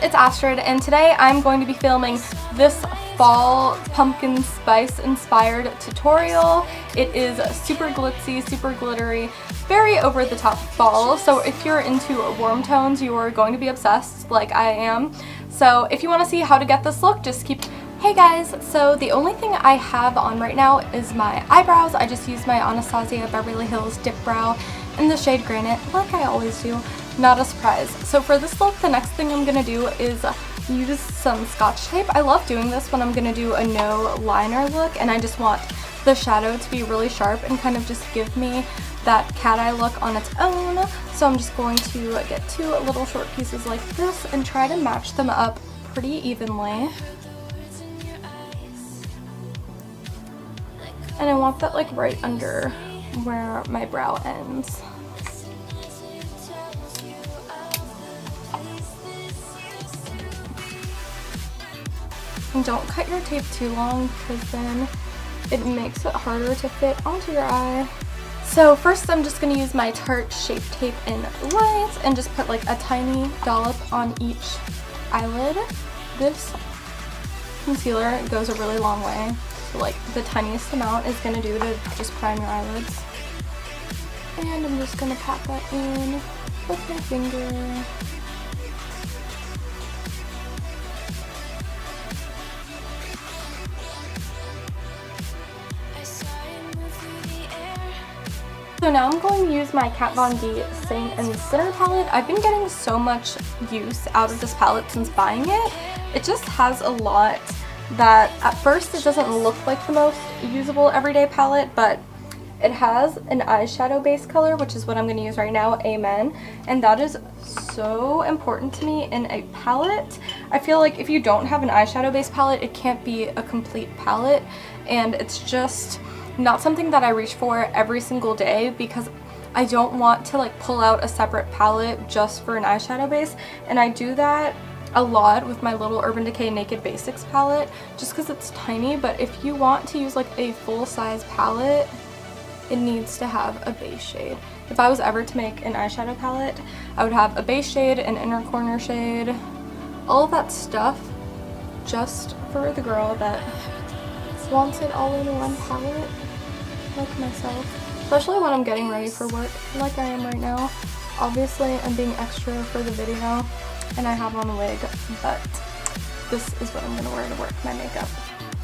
it's Astrid, and today I'm going to be filming this fall pumpkin spice inspired tutorial. It is super glitzy, super glittery, very over the top fall, so if you're into warm tones you are going to be obsessed like I am. So if you want to see how to get this look, just keep... Hey guys, so the only thing I have on right now is my eyebrows. I just used my Anastasia Beverly Hills Dipbrow in the shade Granite, like I always do. Not a surprise. So for this look, the next thing I'm going to do is use some Scotch tape. I love doing this when I'm going to do a no liner look and I just want the shadow to be really sharp and kind of just give me that cat eye look on its own. So I'm just going to get two little short pieces like this and try to match them up pretty evenly. And I want that like right under where my brow ends. And don't cut your tape too long because then it makes it harder to fit onto your eye. So first I'm just going to use my Tarte Shape Tape in Light and just put like a tiny dollop on each eyelid. This concealer goes a really long way. So like the tiniest amount is going to do to just prime your eyelids. And I'm just going to pat that in with my finger. So now I'm going to use my KVD Saint Sinner palette. I've been getting so much use out of this palette since buying it. It just has a lot that at first it doesn't look like the most usable everyday palette, but it has an eyeshadow base color, which is what I'm going to use right now, Amen, and that is so important to me in a palette. I feel like if you don't have an eyeshadow base palette, it can't be a complete palette, and it's just not something that I reach for every single day because I don't want to like pull out a separate palette just for an eyeshadow base, and I do that a lot with my little Urban Decay Naked Basics palette just because it's tiny. But if you want to use like a full-size palette, it needs to have a base shade. If I was ever to make an eyeshadow palette, I would have a base shade, an inner corner shade, all of that stuff just for the girl that wants it all in one palette, like myself. Especially when I'm getting ready for work, like I am right now. Obviously, I'm being extra for the video, and I have on a wig, but this is what I'm going to wear to work, my makeup.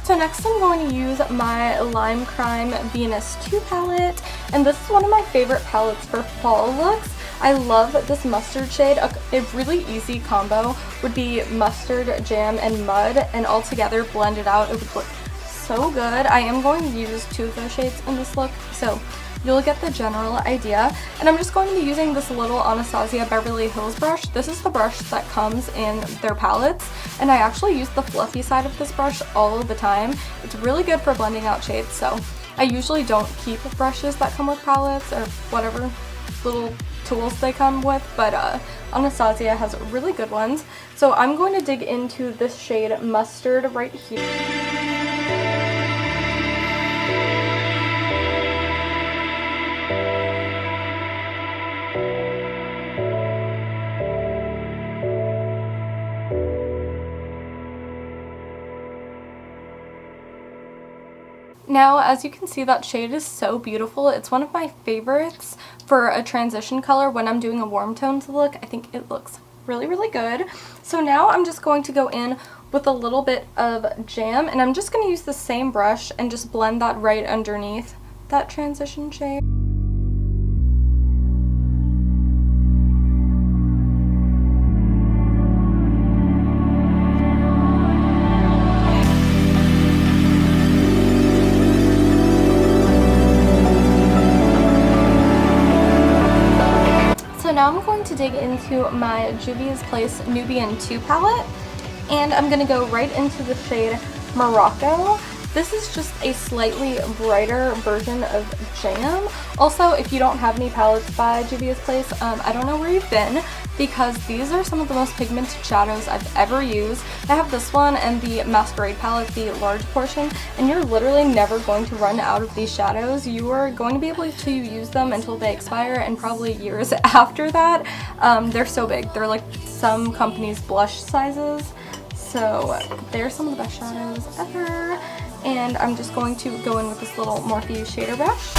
So next I'm going to use my Lime Crime Venus 2 palette, and this is one of my favorite palettes for fall looks. I love this mustard shade. A really easy combo would be mustard, jam, and mud, and all together blended out, it would look so good. I am going to use two of those shades in this look, so you'll get the general idea. And I'm just going to be using this little Anastasia Beverly Hills brush. This is the brush that comes in their palettes, and I actually use the fluffy side of this brush all of the time. It's really good for blending out shades, so I usually don't keep brushes that come with palettes or whatever little tools they come with, but Anastasia has really good ones. So I'm going to dig into this shade Mustard right here. Now, as you can see, that shade is so beautiful. It's one of my favorites for a transition color when I'm doing a warm tones look. I think it looks really, really good. So now I'm just going to go in with a little bit of jam, and I'm just going to use the same brush and just blend that right underneath that transition shade. Now I'm going to dig into my juvia'splace Nubian 2 palette, and I'm going to go right into the shade Morocco. This is just a slightly brighter version of Jam. Also, if you don't have any palettes by juvia'splace, I don't know where you've been, because these are some of the most pigmented shadows I've ever used. I have this one and the Masquerade palette, the large portion, and you're literally never going to run out of these shadows. You are going to be able to use them until they expire, and probably years after that. They're so big. They're like some companies' blush sizes. So they're some of the best shadows ever. And I'm just going to go in with this little Morphe shader brush.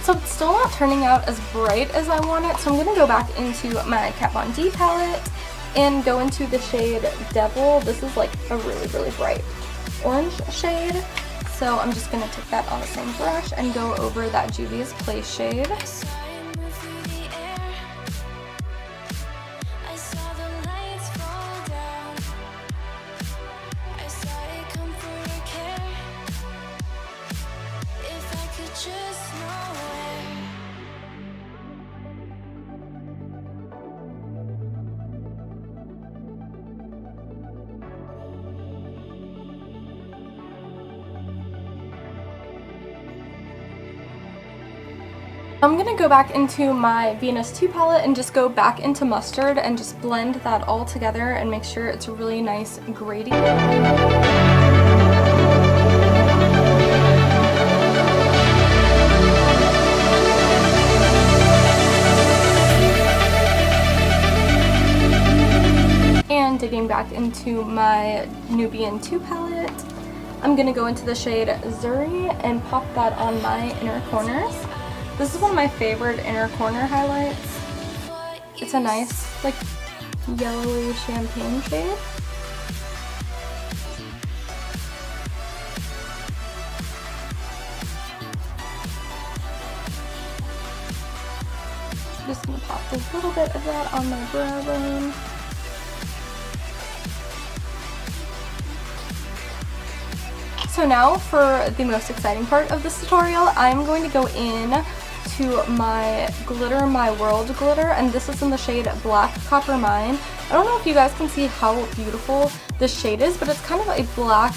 So it's still not turning out as bright as I want it, so I'm going to go back into my Kat Von D palette and go into the shade Devil. This is like a really, really bright orange shade. So I'm just going to take that on the same brush and go over that juvia'splace shade. I'm going to go back into my Venus 2 palette and just go back into Mustard and just blend that all together and make sure it's a really nice gradient. And digging back into my Nubian 2 palette, I'm going to go into the shade Zuri and pop that on my inner corners. This is one of my favorite inner corner highlights. It's a nice, like, yellowy champagne shade. Just gonna pop a little bit of that on my brow bone. So now for the most exciting part of this tutorial, I'm going to go in to my glitter, My World glitter, and this is in the shade Black Copper Mine. I don't know if you guys can see how beautiful this shade is, but it's kind of a black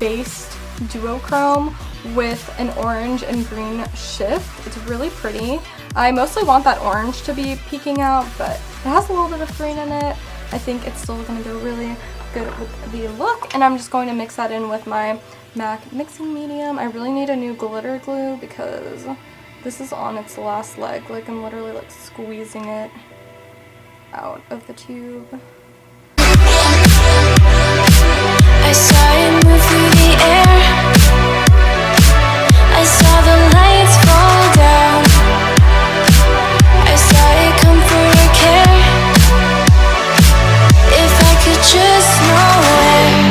based duochrome with an orange and green shift. It's really pretty. I mostly want that orange to be peeking out, but it has a little bit of green in it. I think it's still going to go really good with the look, and I'm just going to mix that in with my MAC mixing medium. I really need a new glitter glue because this is on its last leg. Like, I'm literally like squeezing it out of the tube. I saw it move through the air. I saw the lights fall down. I saw it come for a care. If I could just know where.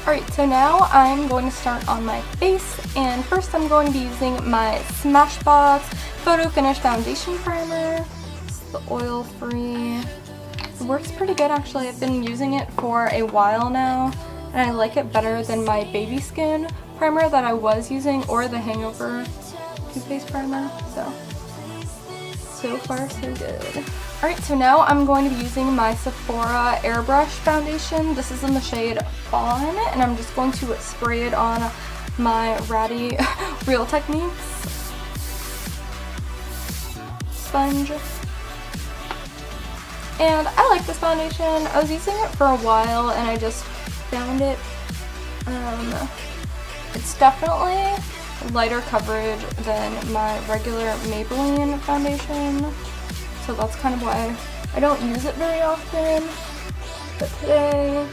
Alright, so now I'm going to start on my face, and first I'm going to be using my Smashbox Photo Finish Foundation Primer. It's the oil-free. It works pretty good actually. I've been using it for a while now, and I like it better than my Baby Skin primer that I was using, or the Hangover Too Faced primer. So far so good. Alright, so now I'm going to be using my Sephora Airbrush foundation. This is in the shade Fawn, and I'm just going to spray it on my ratty Real Techniques sponge. And I like this foundation. I was using it for a while and I just found it It's definitely lighter coverage than my regular Maybelline foundation, so that's kind of why I don't use it very often. But today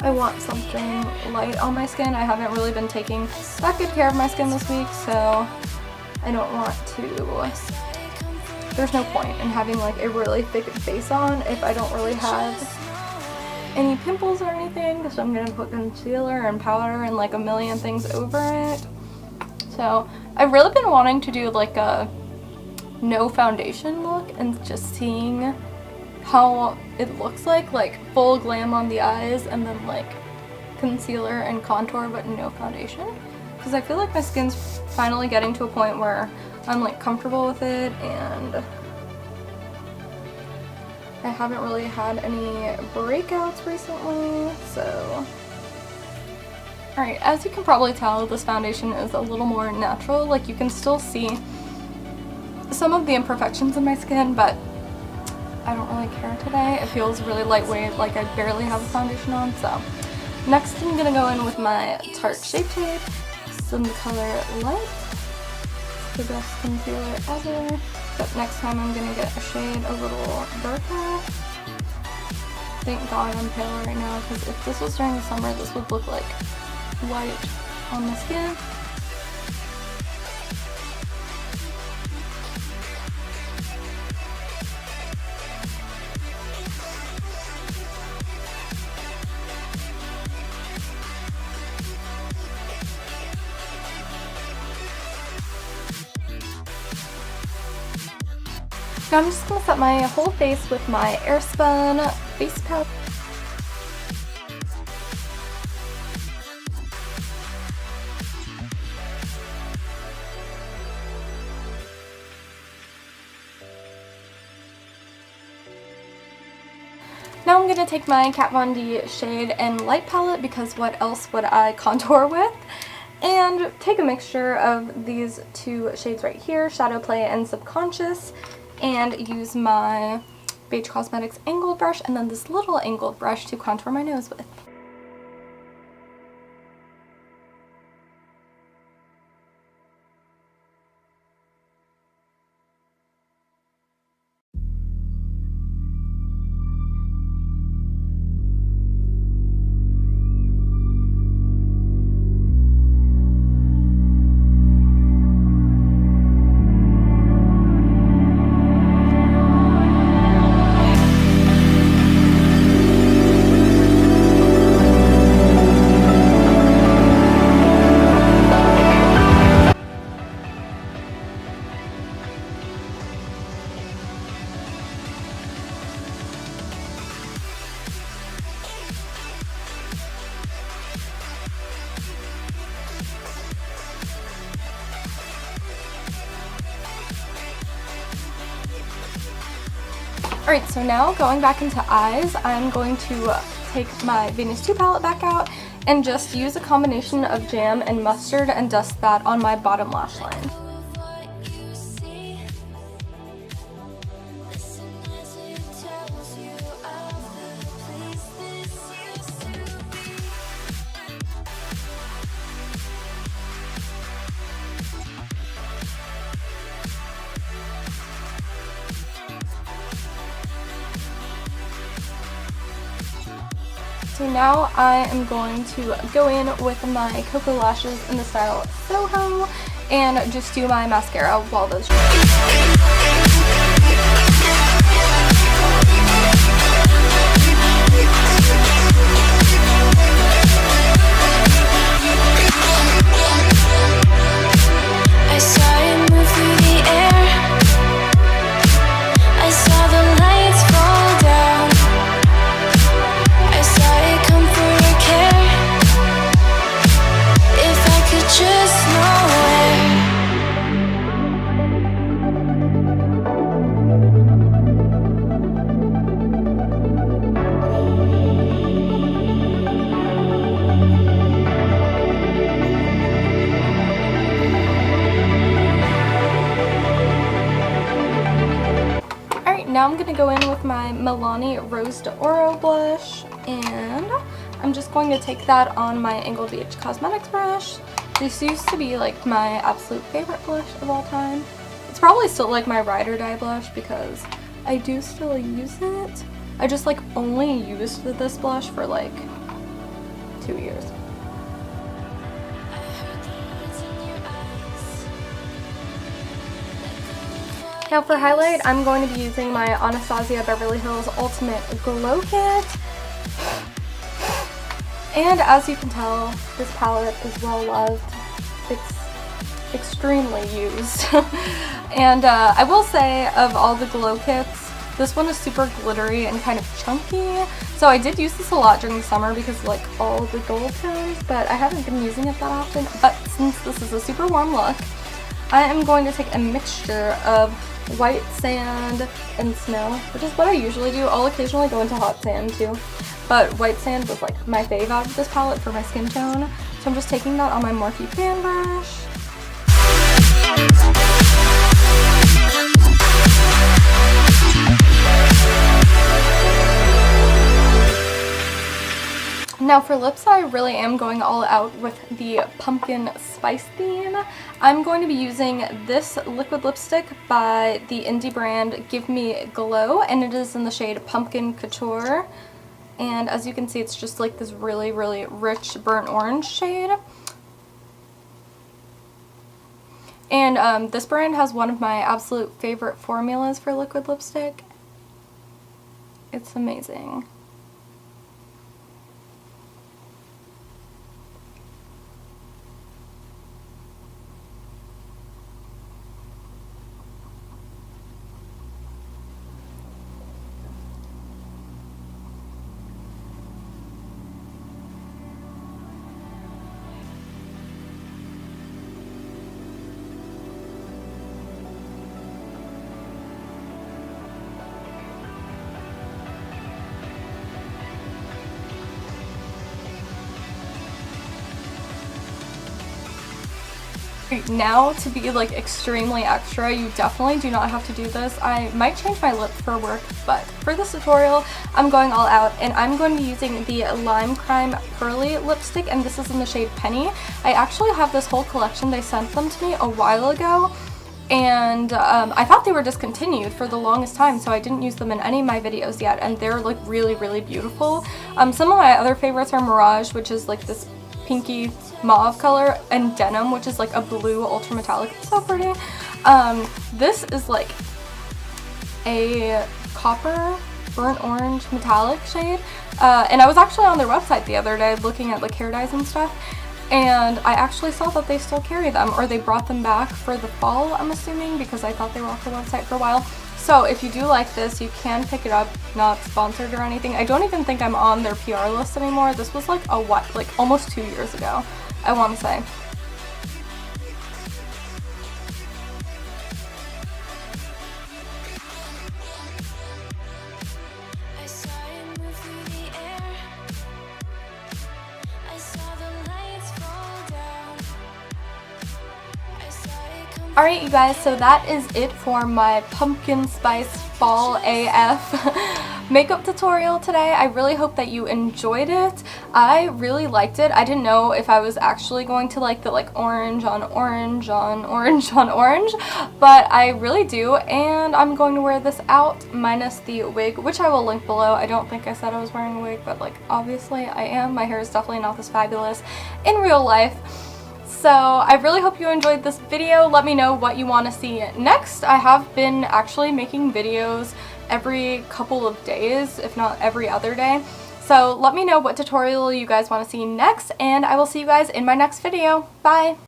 I want something light on my skin. I haven't really been taking that good care of my skin this week, so I don't want to, there's no point in having like a really thick base on if I don't really have any pimples or anything, so I'm gonna put concealer and powder and like a million things over it. So I've really been wanting to do like a no foundation look and just seeing how it looks like full glam on the eyes and then like concealer and contour but no foundation, because I feel like my skin's finally getting to a point where I'm like comfortable with it, and I haven't really had any breakouts recently. So alright, as you can probably tell, this foundation is a little more natural. Like, you can still see some of the imperfections in my skin, but I don't really care today. It feels really lightweight, like I barely have a foundation on. So next I'm gonna go in with my Tarte Shape Tape. It's in the color Light. The best concealer ever. But next time I'm gonna get a shade a little darker. Thank God I'm pale right now, because if this was during the summer, this would look like white on the skin. Now I'm just going to set my whole face with my Airspun face palette. Now I'm going to take my Kat Von D Shade and Light palette, because what else would I contour with? And take a mixture of these two shades right here, Shadow Play and Subconscious, and use my BH Cosmetics angled brush and then this little angled brush to contour my nose with. Alright, so now going back into eyes, I'm going to take my Venus 2 palette back out and just use a combination of jam and mustard and dust that on my bottom lash line. So now I am going to go in with my KOKO lashes in the style Soho and just do my mascara while those dry. I saw it move through the air. I saw the lights fall down. I saw it come for a care. If I could just know where. Alright, now I'm going to go in with my Milani Rose d'Oro blush, and I'm just going to take that on my Angled BH Cosmetics brush. This used to be like my absolute favorite blush of all time. It's probably still like my ride or die blush because I do still use it. I just like only used this blush for like 2 years. Now for highlight, I'm going to be using my Anastasia Beverly Hills Ultimate Glow Kit. And as you can tell, this palette is well loved. It's extremely used. And I will say, of all the glow kits, this one is super glittery and kind of chunky. So I did use this a lot during the summer because of like all the gold tones, but I haven't been using it that often. But since this is a super warm look, I am going to take a mixture of white sand and snow, which is what I usually do. I'll occasionally go into hot sand too, but white sand was like my fave out of this palette for my skin tone. So I'm just taking that on my Morphe fan brush. Now for lips, I really am going all out with the pumpkin spice theme. I'm going to be using this liquid lipstick by the indie brand Give Me Glow, and it is in the shade Pumpkin Couture. And as you can see, it's just like this really, really rich burnt orange shade. And this brand has one of my absolute favorite formulas for liquid lipstick. It's amazing. Now, to be like extremely extra, you definitely do not have to do this. I might change my lip for work, but for this tutorial, I'm going all out, and I'm going to be using the Lime Crime Perlee lipstick, and this is in the shade Penny. I actually have this whole collection. They sent them to me a while ago, and I thought they were discontinued for the longest time, so I didn't use them in any of my videos yet, and they're like really, really beautiful. Some of my other favorites are Mirage, which is like this pinky mauve color, and Denim, which is like a blue ultra metallic. It's so pretty. This is like a copper burnt orange metallic shade, and I was actually on their website the other day looking at like hair dyes and stuff, and I actually saw that they still carry them, or they brought them back for the fall, I'm assuming, because I thought they were off the website for a while. So if you do like this, you can pick it up. Not sponsored or anything. I don't even think I'm on their PR list anymore. This was like almost 2 years ago, I want to say. Alright you guys, so that is it for my pumpkin spice fall AF makeup tutorial today. I really hope that you enjoyed it. I really liked it. I didn't know if I was actually going to like the orange on orange on orange on orange, but I really do, and I'm going to wear this out minus the wig, which I will link below. I don't think I said I was wearing a wig, but like obviously I am. My hair is definitely not this fabulous in real life. So I really hope you enjoyed this video. Let me know what you want to see next. I have been actually making videos every couple of days, if not every other day. So let me know what tutorial you guys want to see next, and I will see you guys in my next video. Bye!